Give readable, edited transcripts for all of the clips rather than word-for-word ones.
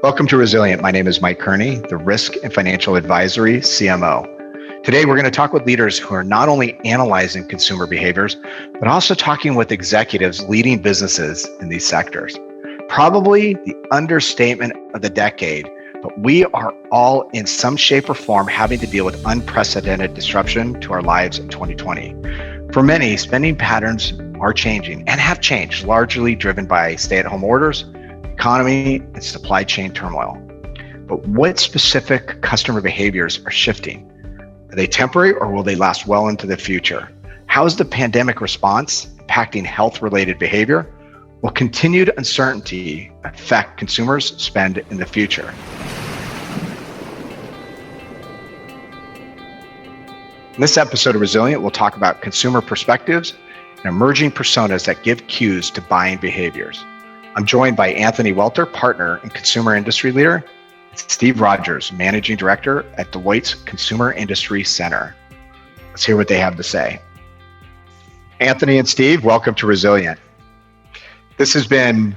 Welcome to Resilient. My name is Mike Kearney, the Risk and Financial Advisory CMO. Today, we're going to talk with leaders who are not only analyzing consumer behaviors, but also talking with executives leading businesses in these sectors. Probably the understatement of the decade, but we are all in some shape or form having to deal with unprecedented disruption to our lives in 2020. For many, spending patterns are changing and have changed, largely driven by stay-at-home orders, economy, and supply chain turmoil. But what specific customer behaviors are shifting? Are they temporary or will they last well into the future? How is the pandemic response impacting health-related behavior? Will continued uncertainty affect consumers' spend in the future? In this episode of Resilient, we'll talk about consumer perspectives and emerging personas that give cues to buying behaviors. I'm joined by Anthony Welter, partner and consumer industry leader, and Steve Rogers, managing director at Deloitte's Consumer Industry Center. Let's hear what they have to say. Anthony and Steve, welcome to Resilient. This has been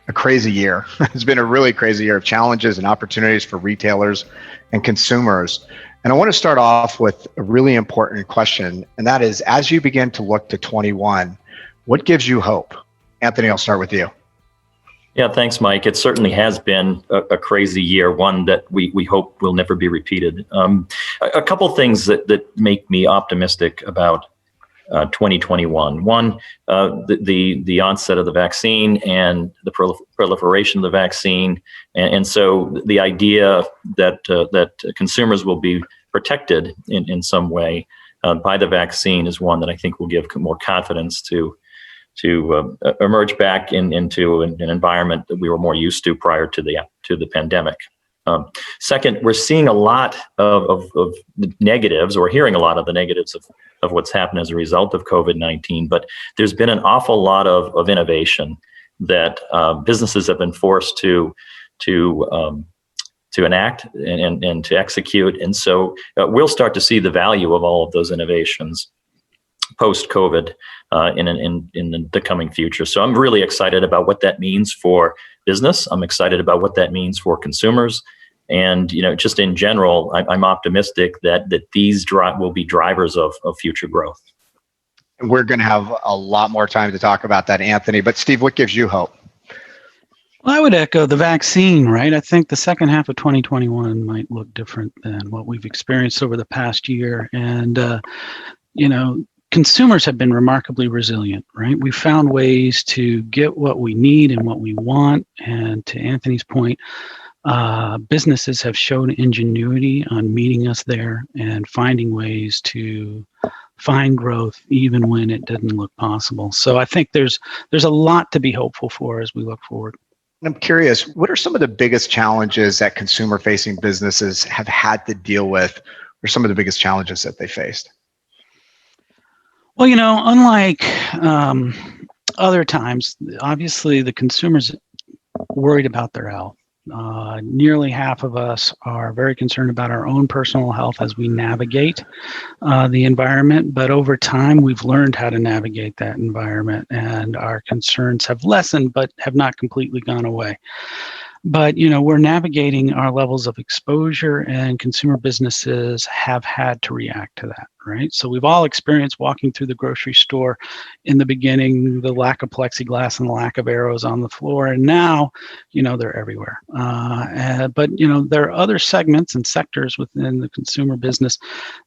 a crazy year. It's been a really crazy year of challenges and opportunities for retailers and consumers. And I want to start off with a really important question, and that is, as you begin to look to 21, what gives you hope? Anthony, I'll start with you. Yeah, thanks, Mike. It certainly has been a crazy year, one that we hope will never be repeated. A couple things that make me optimistic about 2021. One, the onset of the vaccine and the proliferation of the vaccine, and so the idea that consumers will be protected in some way by the vaccine is one that I think will give more confidence to emerge back into an environment that we were more used to prior to the pandemic. Second, we're seeing a lot of the negatives, or hearing a lot of the negatives of what's happened as a result of COVID-19, but there's been an awful lot of innovation that businesses have been forced to enact and to execute. And so we'll start to see the value of all of those innovations post-COVID in the coming future. So I'm really excited about what that means for business. I'm excited about what that means for consumers. And, just in general, I'm optimistic that these will be drivers of future growth. We're going to have a lot more time to talk about that, Anthony. But Steve, what gives you hope? Well, I would echo the vaccine, right? I think the second half of 2021 might look different than what we've experienced over the past year. And, consumers have been remarkably resilient, right? We found ways to get what we need and what we want. And to Anthony's point, businesses have shown ingenuity on meeting us there and finding ways to find growth even when it didn't look possible. So I think there's a lot to be hopeful for as we look forward. I'm curious, what are some of the biggest challenges that consumer-facing businesses have had to deal with, or some of the biggest challenges that they faced? Well, unlike other times, obviously the consumer's worried about their health. Nearly half of us are very concerned about our own personal health as we navigate the environment. But over time, we've learned how to navigate that environment, and our concerns have lessened, but have not completely gone away. But, we're navigating our levels of exposure, and consumer businesses have had to react to that, right? So we've all experienced walking through the grocery store in the beginning, the lack of plexiglass and the lack of arrows on the floor. And now, they're everywhere. But there are other segments and sectors within the consumer business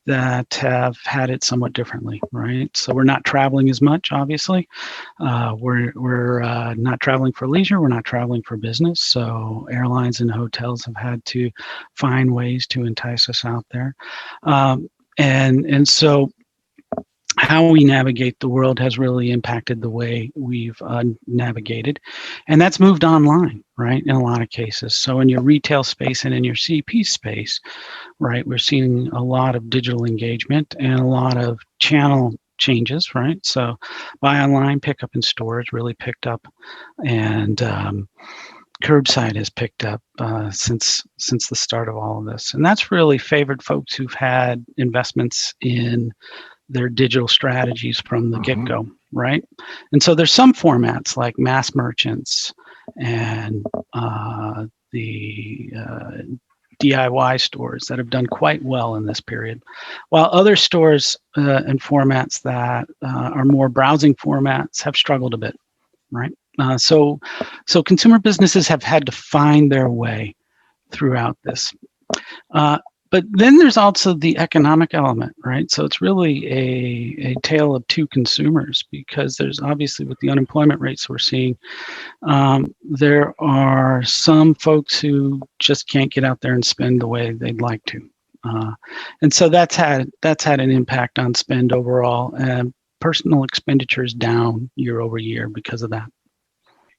that have had it somewhat differently, right? So we're not traveling as much, obviously. We're not traveling for leisure. We're not traveling for business. So airlines and hotels have had to find ways to entice us out there. And so how we navigate the world has really impacted the way we've navigated. And that's moved online, right, in a lot of cases. So in your retail space and in your CP space, right, we're seeing a lot of digital engagement and a lot of channel changes, right? So buy online, pick up in stores really picked up, and curbside has picked up since the start of all of this. And that's really favored folks who've had investments in their digital strategies from the get-go, right? And so there's some formats like mass merchants and the DIY stores that have done quite well in this period, while other stores and formats that are more browsing formats have struggled a bit, right? So consumer businesses have had to find their way throughout this. But then there's also the economic element, right? So it's really a tale of two consumers, because there's obviously, with the unemployment rates we're seeing, there are some folks who just can't get out there and spend the way they'd like to. And so that's had an impact on spend overall, and personal expenditures down year over year because of that.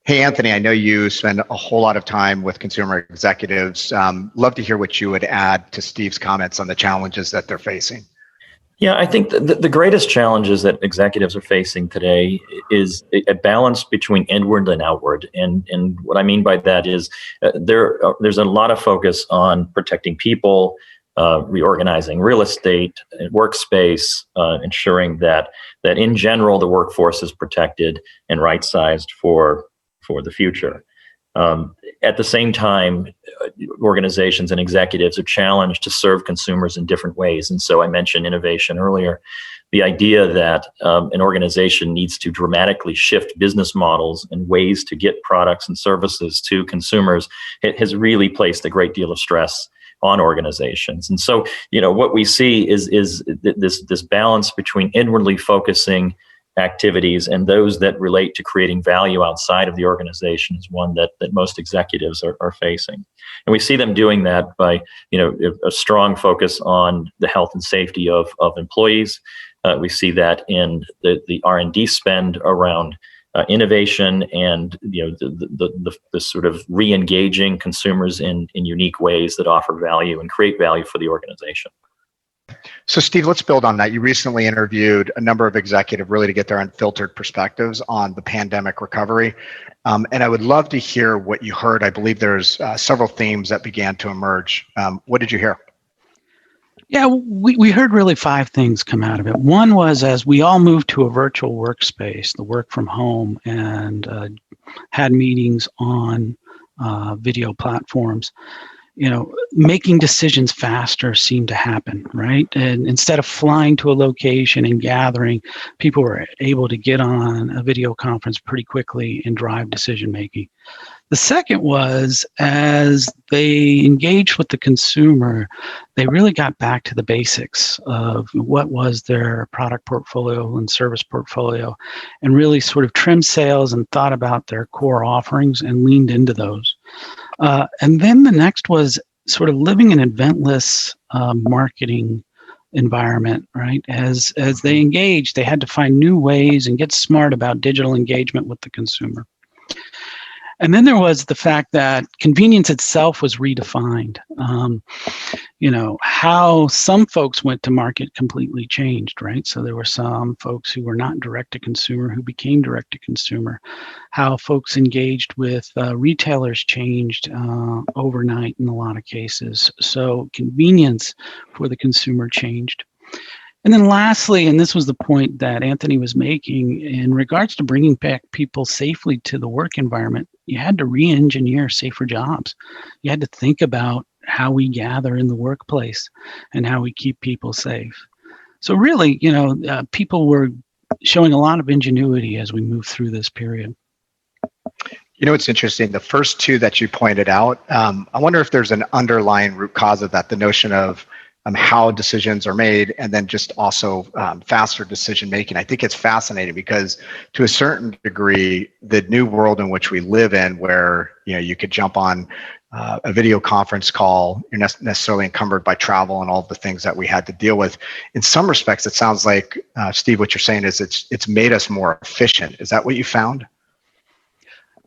Hey, Anthony, I know you spend a whole lot of time with consumer executives. Love to hear what you would add to Steve's comments on the challenges that they're facing. Yeah, I think the greatest challenges that executives are facing today is a balance between inward and outward. And what I mean by that is there's a lot of focus on protecting people, reorganizing real estate, workspace, ensuring that in general the workforce is protected and right-sized for the future. At the same time, organizations and executives are challenged to serve consumers in different ways. And so I mentioned innovation earlier. The idea that an organization needs to dramatically shift business models and ways to get products and services to consumers, it has really placed a great deal of stress on organizations. And so, what we see is this balance between inwardly focusing activities and those that relate to creating value outside of the organization is one that most executives are facing. And we see them doing that by, a strong focus on the health and safety of employees. We see that in the R&D spend around innovation and, the sort of re-engaging consumers in unique ways that offer value and create value for the organization. So Steve, let's build on that. You recently interviewed a number of executives really to get their unfiltered perspectives on the pandemic recovery. And I would love to hear what you heard. I believe there's several themes that began to emerge. What did you hear? Yeah, we heard really 5 things come out of it. One was, as we all moved to a virtual workspace, the work from home, and had meetings on video platforms, making decisions faster seemed to happen, right? And instead of flying to a location and gathering, people were able to get on a video conference pretty quickly and drive decision making. The second was, as they engaged with the consumer, they really got back to the basics of what was their product portfolio and service portfolio, and really sort of trimmed sails and thought about their core offerings and leaned into those. And then the next was sort of living an eventless marketing environment, right? As they engaged, they had to find new ways and get smart about digital engagement with the consumer. And then there was the fact that convenience itself was redefined. How some folks went to market completely changed, right? So there were some folks who were not direct to consumer who became direct to consumer. How folks engaged with retailers changed overnight in a lot of cases. So convenience for the consumer changed. And then lastly, and this was the point that Anthony was making, in regards to bringing back people safely to the work environment, you had to re-engineer safer jobs. You had to think about how we gather in the workplace and how we keep people safe. So really, people were showing a lot of ingenuity as we move through this period. It's interesting. The first 2 that you pointed out, I wonder if there's an underlying root cause of that, the notion of how decisions are made, and then just also faster decision making. I think it's fascinating because, to a certain degree, the new world in which we live in, where you could jump on a video conference call, you're not necessarily encumbered by travel and all the things that we had to deal with. In some respects, it sounds like, Steve, what you're saying is it's made us more efficient. Is that what you found?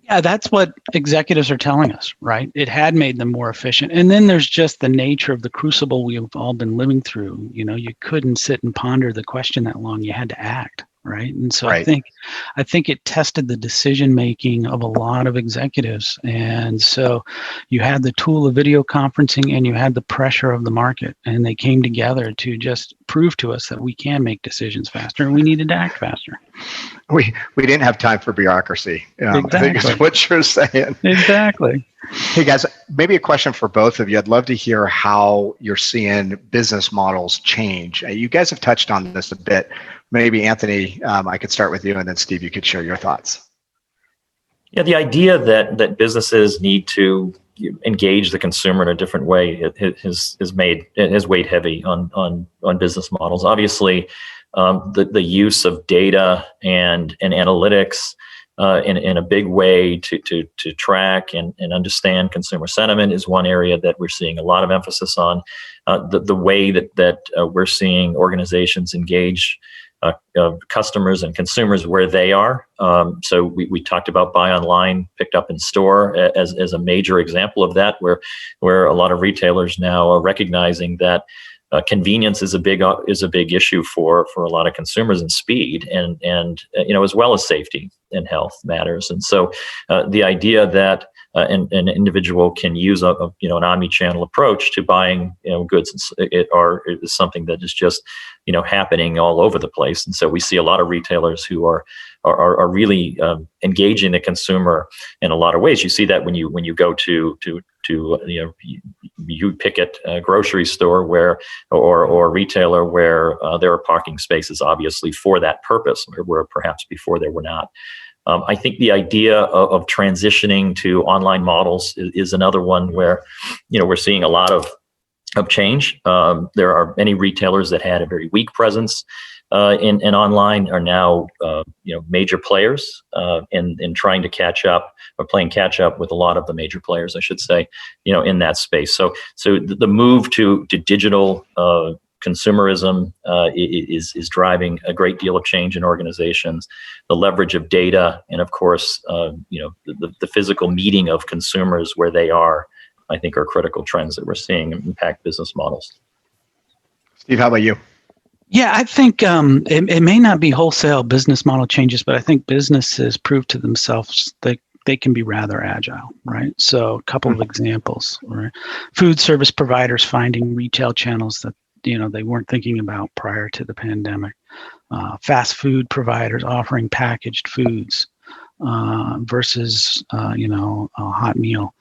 Yeah, that's what executives are telling us, right? It had made them more efficient. And then there's just the nature of the crucible we've all been living through. You couldn't sit and ponder the question that long. You had to act, right? And so right. I think it tested the decision making of a lot of executives. And so you had the tool of video conferencing and you had the pressure of the market, and they came together to just prove to us that we can make decisions faster and we needed to act faster. We didn't have time for bureaucracy. I think Exactly. is what you're saying. Exactly. Hey guys, maybe a question for both of you. I'd love to hear how you're seeing business models change. You guys have touched on this a bit. Maybe Anthony, I could start with you, and then Steve, you could share your thoughts. Yeah, the idea that businesses need to engage the consumer in a different way has weighed heavy on business models. Obviously, the use of data and analytics in a big way to track and understand consumer sentiment is one area that we're seeing a lot of emphasis on. The way that we're seeing organizations engage customers and consumers where they are. So we talked about buy online, picked up in store as a major example of that, where a lot of retailers now are recognizing that convenience is a big issue for a lot of consumers, and speed and as well as safety and health matters. And so the idea that an individual can use an omni-channel approach to buying goods is something that is just happening all over the place. And so we see a lot of retailers who are really engaging the consumer in a lot of ways. You see that when you go to you pick at a grocery store or a retailer where there are parking spaces obviously for that purpose, where perhaps before there were not. I think the idea of transitioning to online models is another one where we're seeing a lot of change. There are many retailers that had a very weak presence in online are now major players in trying to catch up, or playing catch up with a lot of the major players, I should say, in that space. So the move to digital consumerism is driving a great deal of change in organizations. The leverage of data, and of course, the physical meeting of consumers where they are, I think, are critical trends that we're seeing impact business models. Steve, how about you? Yeah, I think it may not be wholesale business model changes, but I think businesses prove to themselves that they can be rather agile, right? So a couple of examples, right? Food service providers finding retail channels that they weren't thinking about prior to the pandemic. Fast food providers offering packaged foods versus a hot meal.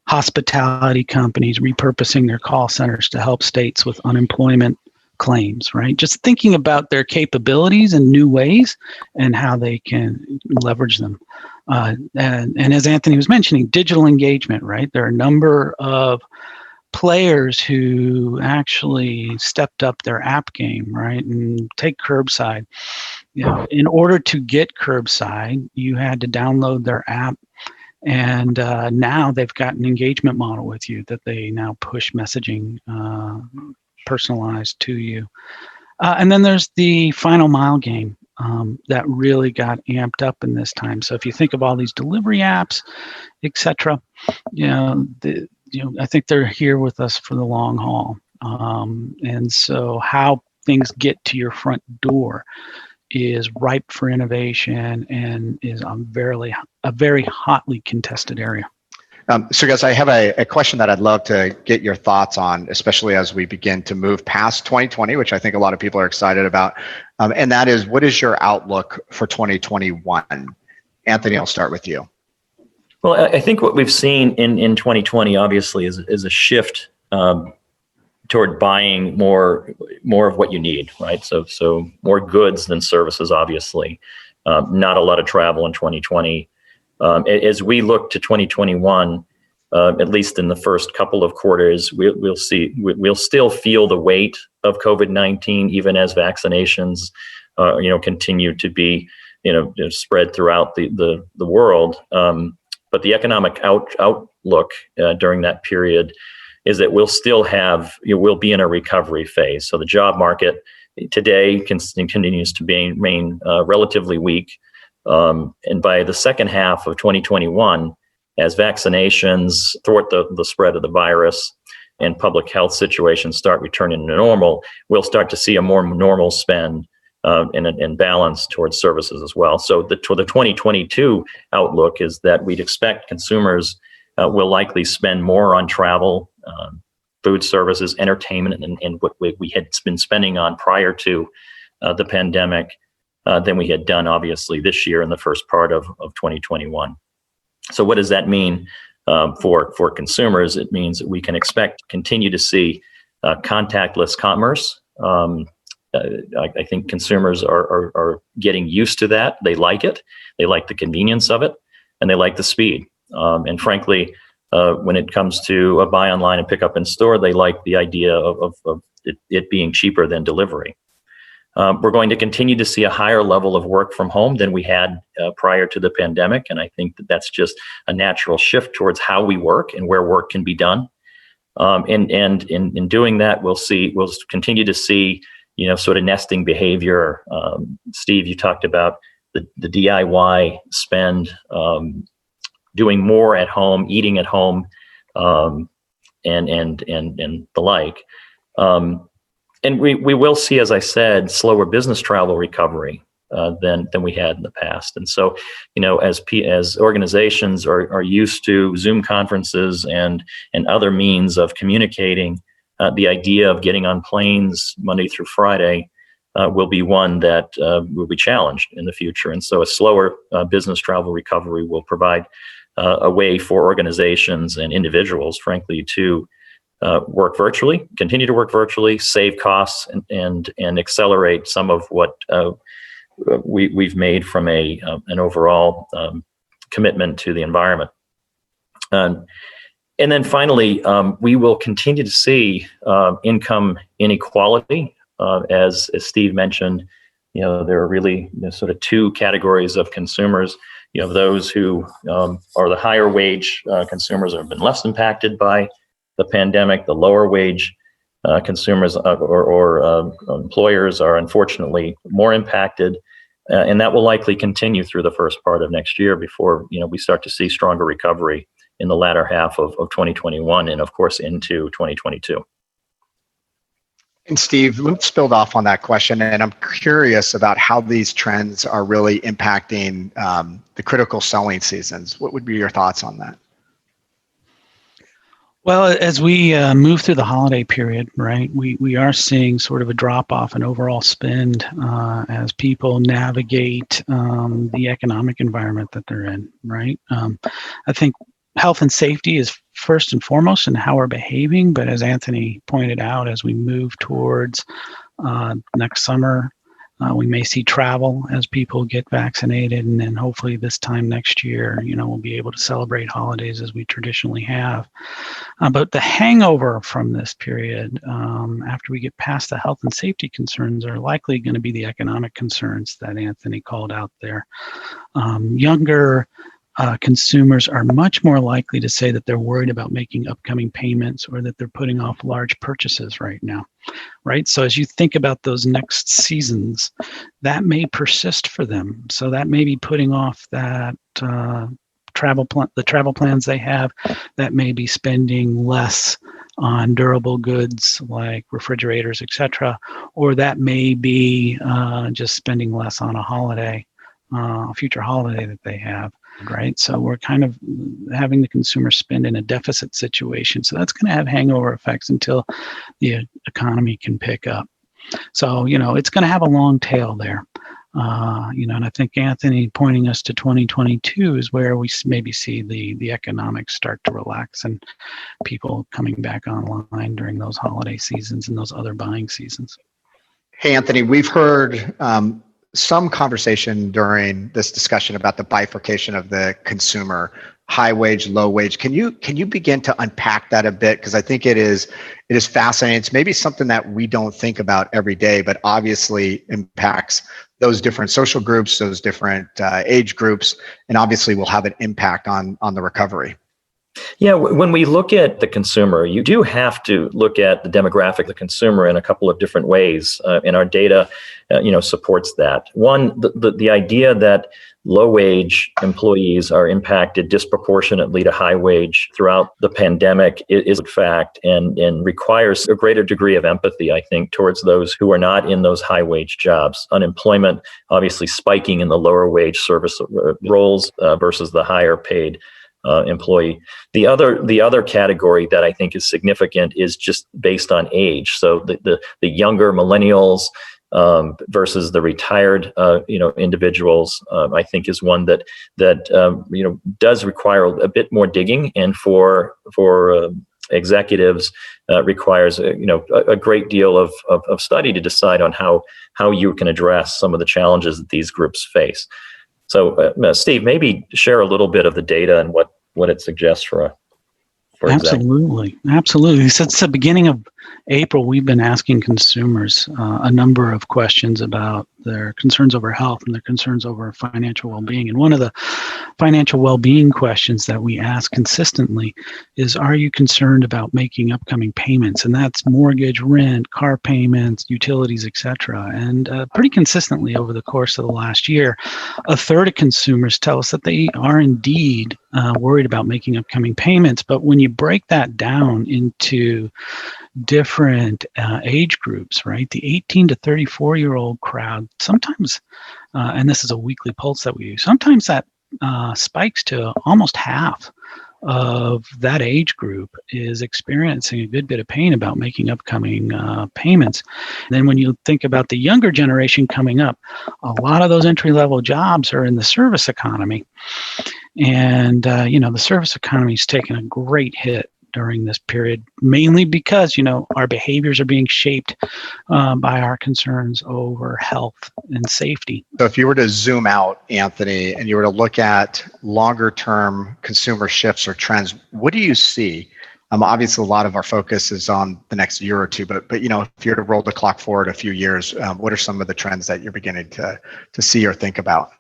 Hospitality companies repurposing their call centers to help states with unemployment claims, right? Just thinking about their capabilities in new ways and how they can leverage them. And as Anthony was mentioning, digital engagement, right? There are a number of players who actually stepped up their app game, right? And take curbside. In order to get curbside, you had to download their app. And now they've got an engagement model with you that they now push messaging personalized to you. And then there's the final mile game that really got amped up in this time. So if you think of all these delivery apps, etc., I think they're here with us for the long haul. And so how things get to your front door is ripe for innovation and is a very hotly contested area. So guys, I have a question that I'd love to get your thoughts on, especially as we begin to move past 2020, which I think a lot of people are excited about. And that is, what is your outlook for 2021? Anthony, I'll start with you. Well, I think what we've seen in 2020, obviously, is a shift toward buying more of what you need, right? So more goods than services, obviously. Not a lot of travel in 2020. As we look to 2021, at least in the first couple of quarters, we'll still feel the weight of COVID-19, even as vaccinations, continue to be, spread throughout the world. But the economic outlook during that period is that we'll still we'll be in a recovery phase. So the job market today continues to remain relatively weak. And by the second half of 2021, as vaccinations thwart the spread of the virus and public health situations start returning to normal, we'll start to see a more normal spend and balance towards services as well. So the 2022 outlook is that we'd expect consumers will likely spend more on travel, food services, entertainment, and what we had been spending on prior to the pandemic. than we had done, obviously, this year in the first part of 2021. So what does that mean for consumers? It means that we can expect to continue to see contactless commerce. I think consumers are getting used to that. They like it. They like the convenience of it, and they like the speed. And frankly, when it comes to a buy online and pick up in store, they like the idea of it being cheaper than delivery. We're going to continue to see a higher level of work from home than we had prior to the pandemic. And I think that that's just a natural shift towards how we work and where work can be done. And in doing that, we'll continue to see, sort of nesting behavior. Steve, you talked about the DIY spend, doing more at home, eating at home, and the like. And we will see, as I said, slower business travel recovery than we had in the past. And so, as organizations are used to Zoom conferences and other means of communicating, the idea of getting on planes Monday through Friday will be one that will be challenged in the future. And so a slower business travel recovery will provide a way for organizations and individuals, frankly, to work virtually, continue to work virtually, save costs, and accelerate some of what we've made from an overall commitment to the environment. And then finally, we will continue to see income inequality. As Steve mentioned, there are really sort of two categories of consumers. You have those who are the higher wage consumers have been less impacted by the pandemic. The lower wage consumers or employers are unfortunately more impacted. And that will likely continue through the first part of next year before we start to see stronger recovery in the latter half of 2021 and, of course, into 2022. And Steve, let's build off on that question. And I'm curious about how these trends are really impacting the critical selling seasons. What would be your thoughts on that? Well, as we move through the holiday period, right, we are seeing sort of a drop off in overall spend as people navigate the economic environment that they're in, right? I think health and safety is first and foremost in how we're behaving, but as Anthony pointed out, as we move towards next summer, we may see travel as people get vaccinated, and then hopefully this time next year, we'll be able to celebrate holidays as we traditionally have. But the hangover from this period, after we get past the health and safety concerns, are likely going to be the economic concerns that Anthony called out there. Younger consumers are much more likely to say that they're worried about making upcoming payments or that they're putting off large purchases right now, right? So as you think about those next seasons, that may persist for them. So that may be putting off that the travel plans they have, that may be spending less on durable goods like refrigerators, etc., or that may be just spending less on a future holiday that they have. Right. So we're kind of having the consumer spend in a deficit situation. So that's going to have hangover effects until the economy can pick up. So, it's going to have a long tail there. And I think Anthony pointing us to 2022 is where we maybe see the economics start to relax and people coming back online during those holiday seasons and those other buying seasons. Hey, Anthony, we've heard some conversation during this discussion about the bifurcation of the consumer, high wage, low wage. Can you begin to unpack that a bit? Because I think it is fascinating. It's maybe something that we don't think about every day, but obviously impacts those different social groups, those different age groups, and obviously will have an impact on the recovery. Yeah, when we look at the consumer, you do have to look at the demographic of the consumer in a couple of different ways, and our data, supports that. One, the idea that low-wage employees are impacted disproportionately to high-wage throughout the pandemic is a fact, and requires a greater degree of empathy, I think, towards those who are not in those high-wage jobs. Unemployment obviously spiking in the lower-wage service roles versus the higher-paid employee. The other category that I think is significant is just based on age. So the younger millennials versus the retired, individuals, I think is one that does require a bit more digging, and for executives requires a great deal of study to decide on how you can address some of the challenges that these groups face. So, Steve, maybe share a little bit of the data and what it suggests for Absolutely. Since the beginning of April, we've been asking consumers a number of questions about their concerns over health and their concerns over financial well-being. And one of the financial well-being questions that we ask consistently is, are you concerned about making upcoming payments? And that's mortgage, rent, car payments, utilities, etc. And pretty consistently over the course of the last year, a third of consumers tell us that they are indeed worried about making upcoming payments. But when you break that down into different age groups, right? The 18 to 34-year-old crowd, sometimes, and this is a weekly pulse that we use, sometimes that spikes to almost half of that age group is experiencing a good bit of pain about making upcoming payments. And then when you think about the younger generation coming up, a lot of those entry-level jobs are in the service economy. And, the service economy is taking a great hit during this period, mainly because, our behaviors are being shaped by our concerns over health and safety. So if you were to zoom out, Anthony, and you were to look at longer term consumer shifts or trends, what do you see? Obviously, a lot of our focus is on the next year or two, but if you were to roll the clock forward a few years, what are some of the trends that you're beginning to see or think about?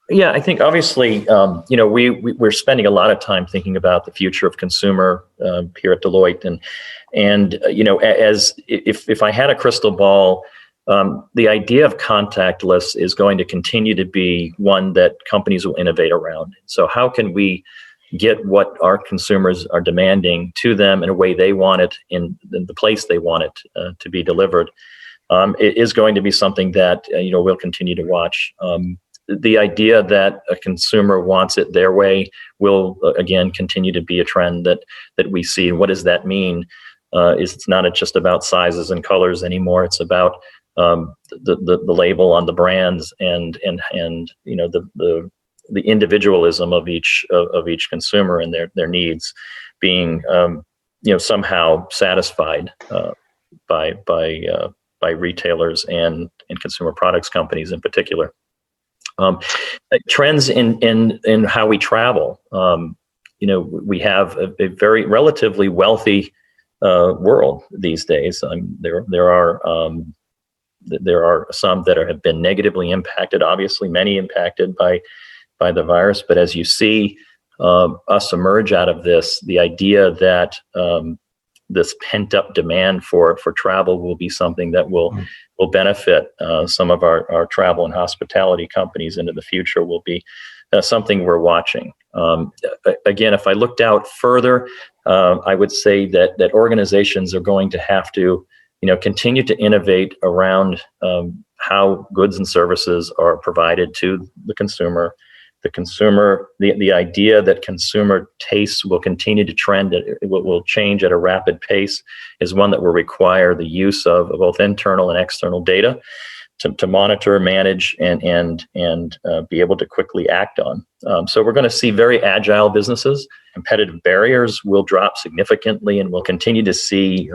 Yeah, I think obviously, we're spending a lot of time thinking about the future of consumer here at Deloitte, and as if I had a crystal ball, the idea of contactless is going to continue to be one that companies will innovate around. So how can we get what our consumers are demanding to them in a way they want it, in the place they want it to be delivered? It is going to be something that we'll continue to watch. The idea that a consumer wants it their way will again continue to be a trend that we see. And what does that mean? Is it's not just about sizes and colors anymore. It's about the label on the brands and the individualism of each consumer and their needs being somehow satisfied by retailers and consumer products companies in particular. Trends in how we travel. We have a very relatively wealthy world these days. There are some that have been negatively impacted. Obviously, many impacted by the virus. But as you see us emerge out of this, the idea that this pent-up demand for travel will be something that will benefit some of our travel and hospitality companies into the future will be something we're watching. Again, if I looked out further, I would say that organizations are going to have to continue to innovate around how goods and services are provided to the consumer. The idea that consumer tastes will continue to trend, it will change at a rapid pace, is one that will require the use of both internal and external data to monitor, manage, and be able to quickly act on. So we're going to see very agile businesses. Competitive barriers will drop significantly, and we'll continue to see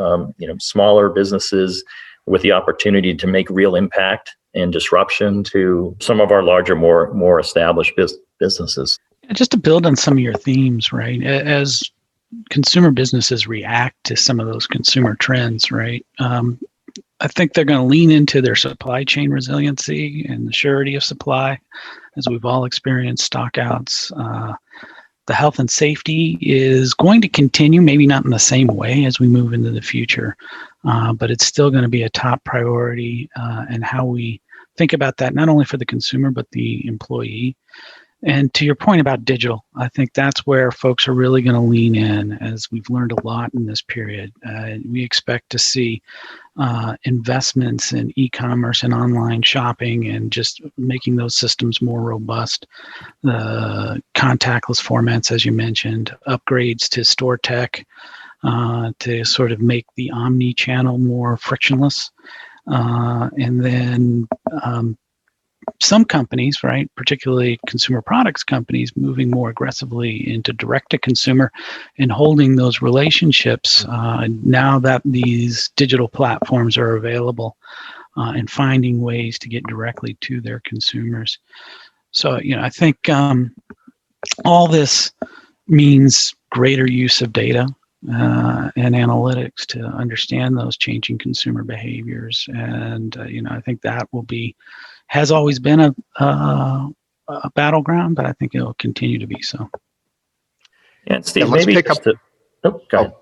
smaller businesses with the opportunity to make real impact and disruption to some of our larger, more established businesses. Just to build on some of your themes, right? As consumer businesses react to some of those consumer trends, right? I think they're going to lean into their supply chain resiliency and the surety of supply, as we've all experienced stockouts. The health and safety is going to continue, maybe not in the same way as we move into the future, but it's still going to be a top priority, and how we think about that, not only for the consumer, but the employee. And to your point about digital, I think that's where folks are really going to lean in, as we've learned a lot in this period. We expect to see investments in e-commerce and online shopping and just making those systems more robust. The contactless formats, as you mentioned, upgrades to store tech to sort of make the omni-channel more frictionless. And then some companies, right, particularly consumer products companies, moving more aggressively into direct-to-consumer and holding those relationships now that these digital platforms are available, and finding ways to get directly to their consumers. So, I think all this means greater use of data and analytics to understand those changing consumer behaviors. And, I think that has always been a battleground, but I think it will continue to be so. Yeah, Steve, let's maybe pick up. Go ahead.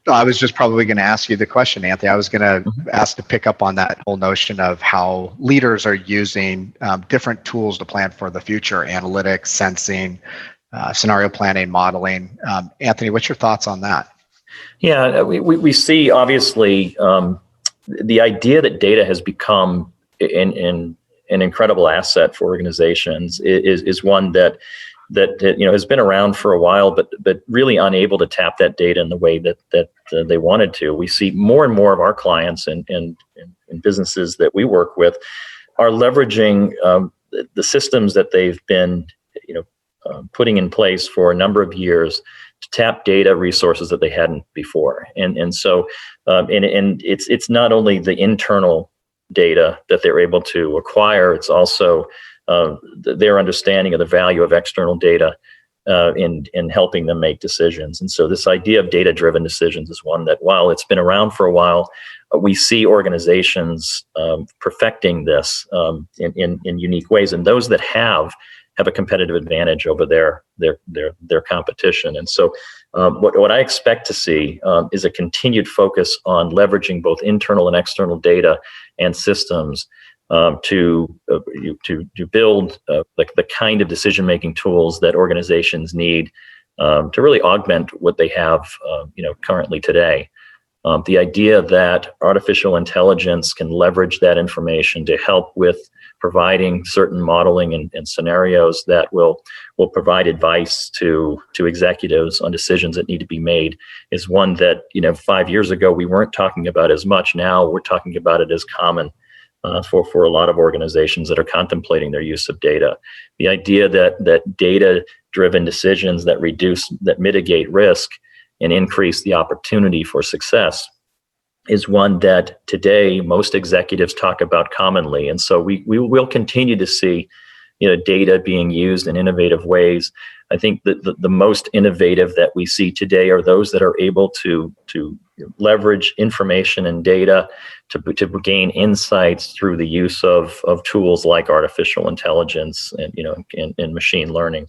I was just probably going to ask you the question, Anthony. I was going to ask to pick up on that whole notion of how leaders are using different tools to plan for the future: analytics, sensing, scenario planning, modeling. Anthony, what's your thoughts on that? Yeah, we see obviously the idea that data has become an incredible asset for organizations is one that has been around for a while, but really unable to tap that data in the way that they wanted to. We see more and more of our clients and businesses that we work with are leveraging the systems that they've been putting in place for a number of years to tap data resources that they hadn't before. And so it's not only the internal data that they're able to acquire, it's also their understanding of the value of external data in helping them make decisions. And so this idea of data-driven decisions is one that, while it's been around for a while, we see organizations perfecting this in unique ways. And those that have a competitive advantage over their competition. And so what I expect to see is a continued focus on leveraging both internal and external data and systems to build like the kind of decision-making tools that organizations need to really augment what they have currently today. The idea that artificial intelligence can leverage that information to help with providing certain modeling and scenarios that will provide advice to executives on decisions that need to be made is one that 5 years ago we weren't talking about as much. Now we're talking about it as common for a lot of organizations that are contemplating their use of data. The idea that data-driven decisions that mitigate risk and increase the opportunity for success is one that today most executives talk about commonly. And so we will continue to see data being used in innovative ways. I think that the most innovative that we see today are those that are able to leverage information and data to gain insights through the use of tools like artificial intelligence and machine learning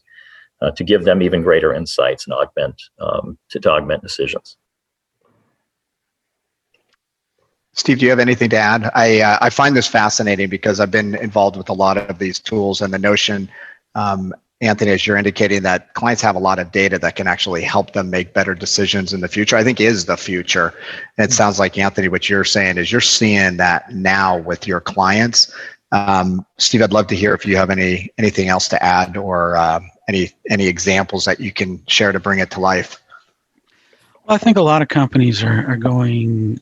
to give them even greater insights and augment decisions. Steve, do you have anything to add? I find this fascinating because I've been involved with a lot of these tools, and the notion, Anthony, as you're indicating, that clients have a lot of data that can actually help them make better decisions in the future, I think is the future. And it sounds like, Anthony, what you're saying is you're seeing that now with your clients. Steve, I'd love to hear if you have anything else to add or any examples that you can share to bring it to life. Well, I think a lot of companies are going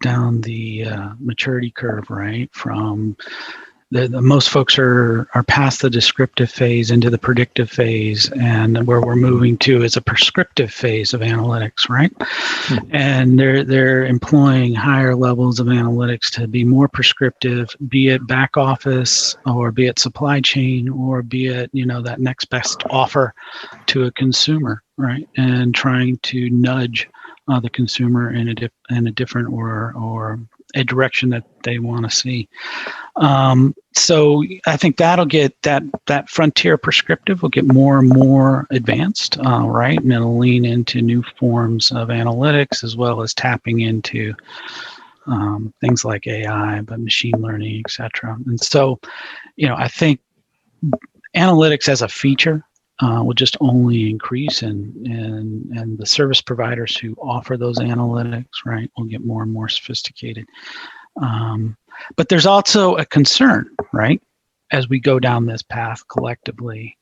down the maturity curve, right? From the most folks are past the descriptive phase into the predictive phase, and where we're moving to is a prescriptive phase of analytics, right? And they're employing higher levels of analytics to be more prescriptive, be it back office or be it supply chain or be it that next best offer to a consumer, right? And trying to nudge the consumer in a different or a direction that they want to see. So I think that'll get that frontier prescriptive will get more and more advanced, right? And it'll lean into new forms of analytics as well as tapping into things like AI, but machine learning, et cetera. And so, I think analytics as a feature will just only increase, and the service providers who offer those analytics, right, will get more and more sophisticated. But there's also a concern, right, as we go down this path collectively,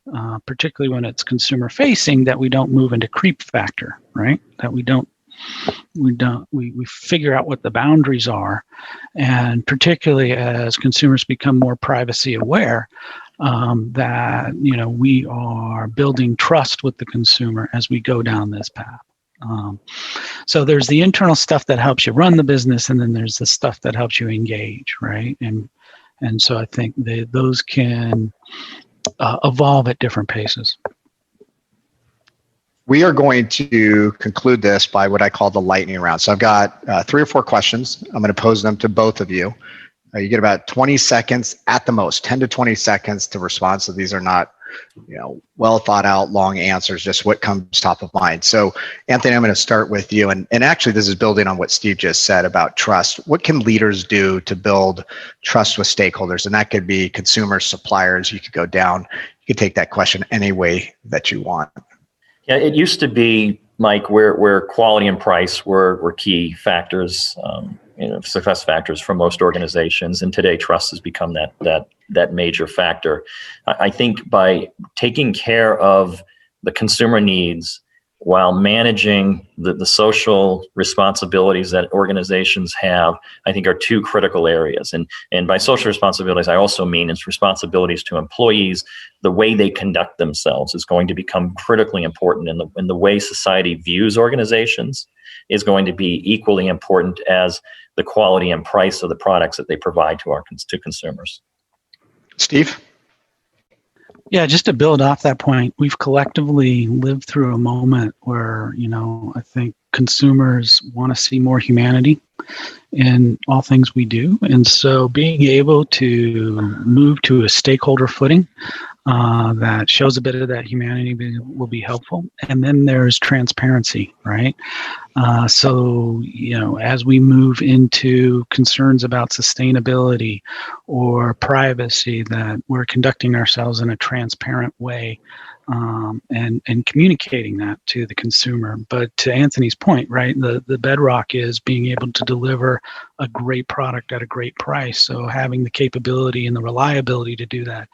particularly when it's consumer facing, that we don't move into creep factor, right? That we don't We figure out what the boundaries are, and particularly as consumers become more privacy aware, that we are building trust with the consumer as we go down this path. So there's the internal stuff that helps you run the business, and then there's the stuff that helps you engage, right? And so I think those can evolve at different paces. We are going to conclude this by what I call the lightning round. So I've got 3 or 4 questions. I'm going to pose them to both of you. You get about 20 seconds at the most, 10 to 20 seconds to respond. So these are not, well thought out long answers, just what comes top of mind. So Anthony, I'm going to start with you. And actually, this is building on what Steve just said about trust. What can leaders do to build trust with stakeholders? And that could be consumers, suppliers. You could go down. You could take that question any way that you want. Yeah, it used to be, Mike, where quality and price were key factors, success factors for most organizations, and today trust has become that major factor. I think by taking care of the consumer needs while managing the social responsibilities that organizations have, I think are 2 critical areas. And by social responsibilities, I also mean it's responsibilities to employees. The way they conduct themselves is going to become critically important, and the way society views organizations is going to be equally important as the quality and price of the products that they provide to consumers. Steve? Yeah, just to build off that point, we've collectively lived through a moment where, I think consumers want to see more humanity in all things we do. And so being able to move to a stakeholder footing that shows a bit of that humanity will be helpful. And then there's transparency, right? So, as we move into concerns about sustainability or privacy, that we're conducting ourselves in a transparent way and communicating that to the consumer. But to Anthony's point, right, the bedrock is being able to deliver a great product at a great price. So having the capability and the reliability to do that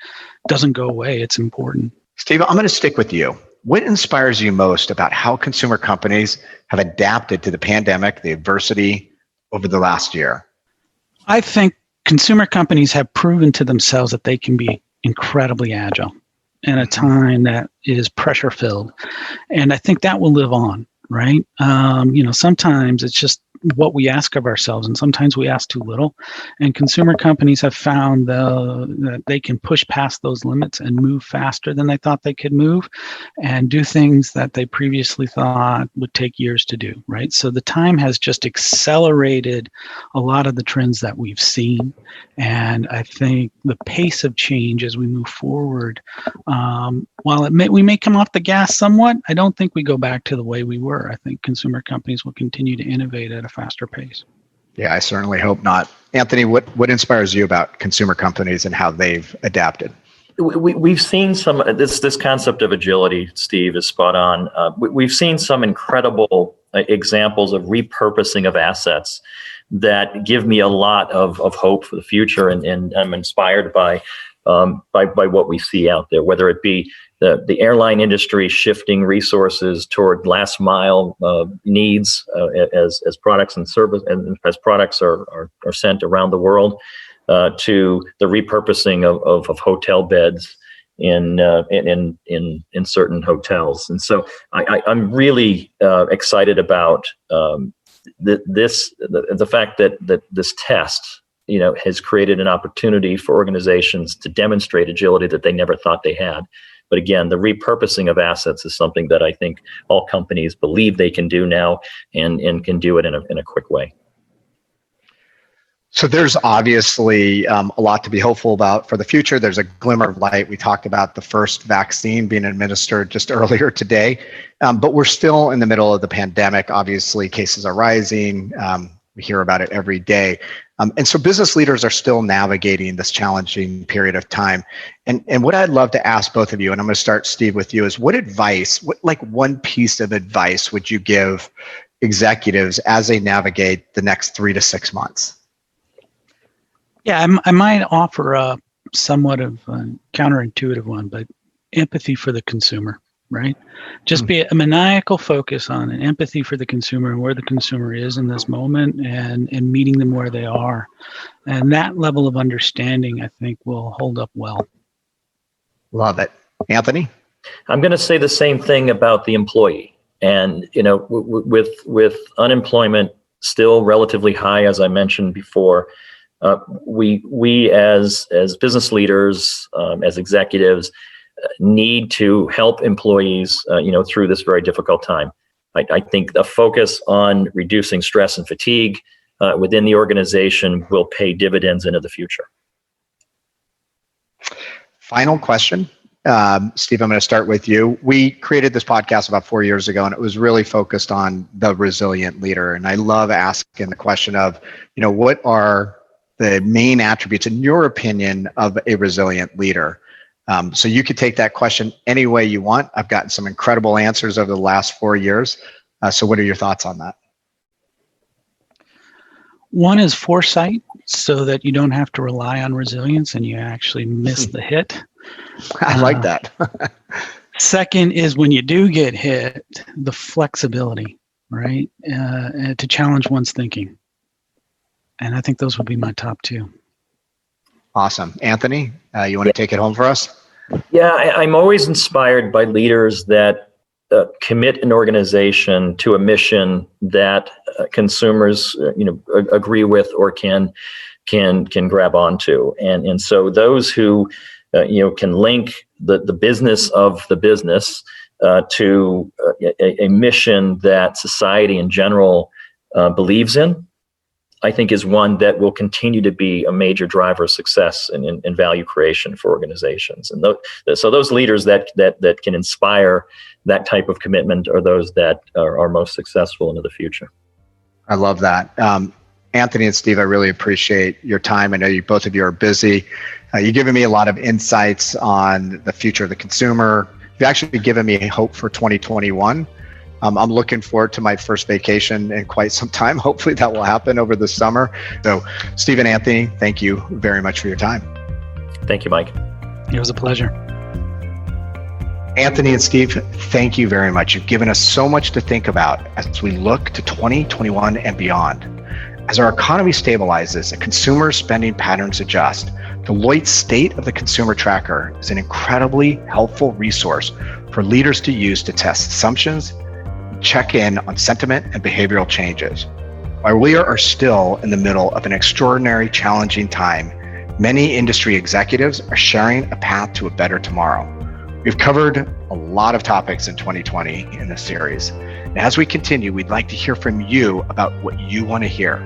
doesn't go away. It's important. Steve, I'm going to stick with you. What inspires you most about how consumer companies have adapted to the pandemic, the adversity over the last year? I think consumer companies have proven to themselves that they can be incredibly agile in a time that is pressure filled. And I think that will live on, right? Sometimes it's just what we ask of ourselves, and sometimes we ask too little. And consumer companies have found that they can push past those limits and move faster than they thought they could move, and do things that they previously thought would take years to do, right? So the time has just accelerated a lot of the trends that we've seen. And I think the pace of change as we move forward, while we may come off the gas somewhat, I don't think we go back to the way we were. I think consumer companies will continue to innovate at a faster pace. Yeah, I certainly hope not. Anthony, what inspires you about consumer companies and how they've adapted? We've seen some, this concept of agility, Steve, is spot on. We've seen some incredible examples of repurposing of assets that give me a lot of hope for the future, and I'm inspired by what we see out there, whether it be the airline industry shifting resources toward last mile needs as products and service, and as products are sent around the world, to the repurposing of hotel beds in certain hotels. And so I'm really excited about the fact that this test has created an opportunity for organizations to demonstrate agility that they never thought they had. But again, the repurposing of assets is something that I think all companies believe they can do now, and can do it in a quick way. So there's obviously a lot to be hopeful about for the future. There's a glimmer of light. We talked about the first vaccine being administered just earlier today, but we're still in the middle of the pandemic. Obviously, cases are rising. We hear about it every day. And so business leaders are still navigating this challenging period of time. And what I'd love to ask both of you, and I'm going to start, Steve, with you, is what one piece of advice would you give executives as they navigate the next 3 to 6 months? Yeah, I might offer a somewhat of a counterintuitive one, but empathy for the consumer. right? Just be a maniacal focus on an empathy for the consumer and where the consumer is in this moment, and meeting them where they are. And that level of understanding, I think, will hold up well. Love it. Anthony? I'm going to say the same thing about the employee. And, with unemployment still relatively high, as I mentioned before, we as business leaders, as executives, need to help employees, through this very difficult time. I think the focus on reducing stress and fatigue within the organization will pay dividends into the future. Final question. Steve, I'm going to start with you. We created this podcast about 4 years ago, and it was really focused on the resilient leader. And I love asking the question of, what are the main attributes, in your opinion, of a resilient leader? So you could take that question any way you want. I've gotten some incredible answers over the last 4 years. So what are your thoughts on that? One is foresight, so that you don't have to rely on resilience and you actually miss the hit. I like that. Second is, when you do get hit, the flexibility, right? To challenge one's thinking. And I think those would be my top two. Awesome. Anthony, you want to take it home for us? Yeah, I'm always inspired by leaders that commit an organization to a mission that consumers, agree with or can grab onto, and so those who can link the business of the business to a mission that society in general believes in, I think is one that will continue to be a major driver of success and value creation for organizations. And so those leaders that can inspire that type of commitment are those that are most successful into the future. I love that. Anthony and Steve, I really appreciate your time. I know both of you are busy. You've given me a lot of insights on the future of the consumer. You've actually given me hope for 2021. I'm looking forward to my first vacation in quite some time. Hopefully that will happen over the summer. So Steve and Anthony, thank you very much for your time. Thank you, Mike. It was a pleasure. Anthony and Steve, thank you very much. You've given us so much to think about as we look to 2021 and beyond. As our economy stabilizes and consumer spending patterns adjust, Deloitte's State of the Consumer Tracker is an incredibly helpful resource for leaders to use to test assumptions, check in on sentiment and behavioral changes. While we are still in the middle of an extraordinary, challenging time, many industry executives are sharing a path to a better tomorrow. We've covered a lot of topics in 2020 in this series. And as we continue, we'd like to hear from you about what you want to hear.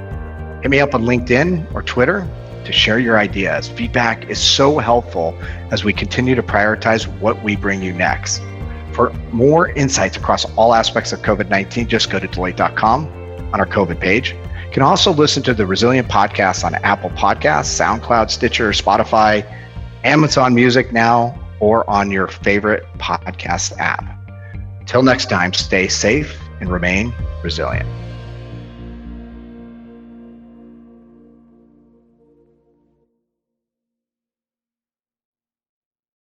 Hit me up on LinkedIn or Twitter to share your ideas. Feedback is so helpful as we continue to prioritize what we bring you next. For more insights across all aspects of COVID-19, just go to Deloitte.com on our COVID page. You can also listen to the Resilient Podcast on Apple Podcasts, SoundCloud, Stitcher, Spotify, Amazon Music now, or on your favorite podcast app. Till next time, stay safe and remain resilient.